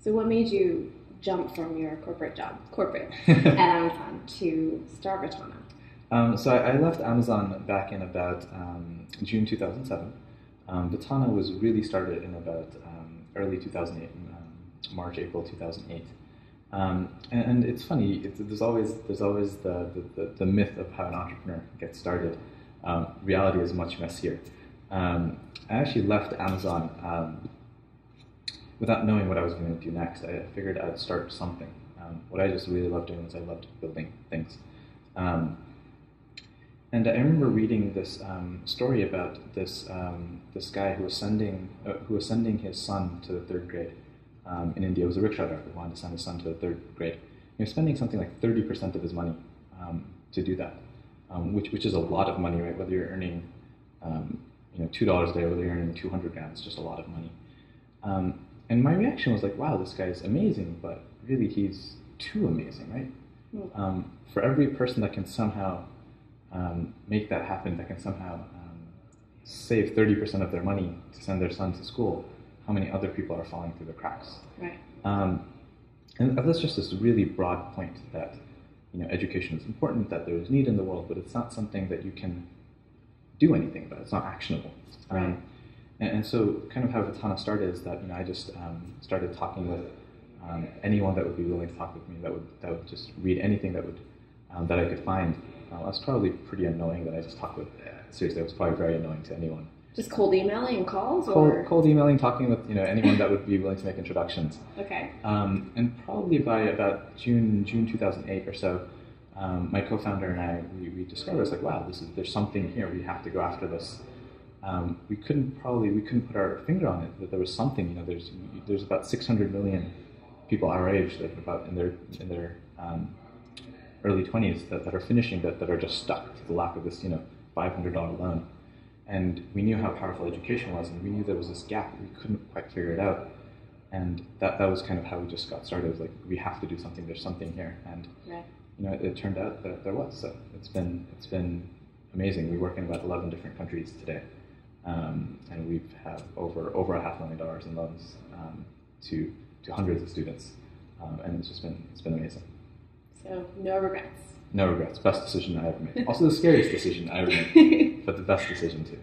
So what made you jump from your corporate at Amazon to start Vittana? So I left Amazon back in about June 2007. Vittana was really started in about early 2008, March, April 2008. And it's funny, there's always the myth of how an entrepreneur gets started. Reality is much messier. I actually left Amazon without knowing what I was going to do next. I figured I'd start something. What I just really loved doing was I loved building things. And I remember reading this story about this guy who was sending his son to the third grade in India. It was a rickshaw driver who wanted to send his son to the third grade. He was spending something like 30% of his money to do that, which is a lot of money, right? Whether you're earning $2 a day, whether you're earning 200 grand, it's just a lot of money. And my reaction was like, wow, this guy's amazing, but really he's too amazing, right? For every person that can somehow make that happen, that can somehow save 30% of their money to send their son to school, how many other people are falling through the cracks? Right. And that's just this really broad point that education is important, that there's need in the world, but it's not something that you can do anything about. It's not actionable. Right. And so kind of how Vittana started is that I just started talking with anyone that would be willing to talk with me, that would just read anything that I could find. I was probably pretty annoying that I just talked with. Seriously, I was probably very annoying to anyone. Just cold emailing and calls, cold emailing, talking with anyone that would be willing to make introductions. Okay. And probably by about June 2008 or so, my co-founder and I we discovered, it's like, wow, there's something here. We have to go after this. We couldn't put our finger on it, but there was something. There's about 600 million people our age that are about in their early 20s that are finishing that are just stuck to the lack of this $500 loan. And we knew how powerful education was, and we knew there was this gap. We couldn't quite figure it out. And that was kind of how we just got started. It was like, we have to do something. There's something here. And right. It turned out that there was. So it's been amazing. We work in about 11 different countries today. And we've had over $500,000 in loans to hundreds of students. And it's been amazing. So no regrets. No regrets. Best decision I ever made. Also the scariest decision I ever made, but the best decision too.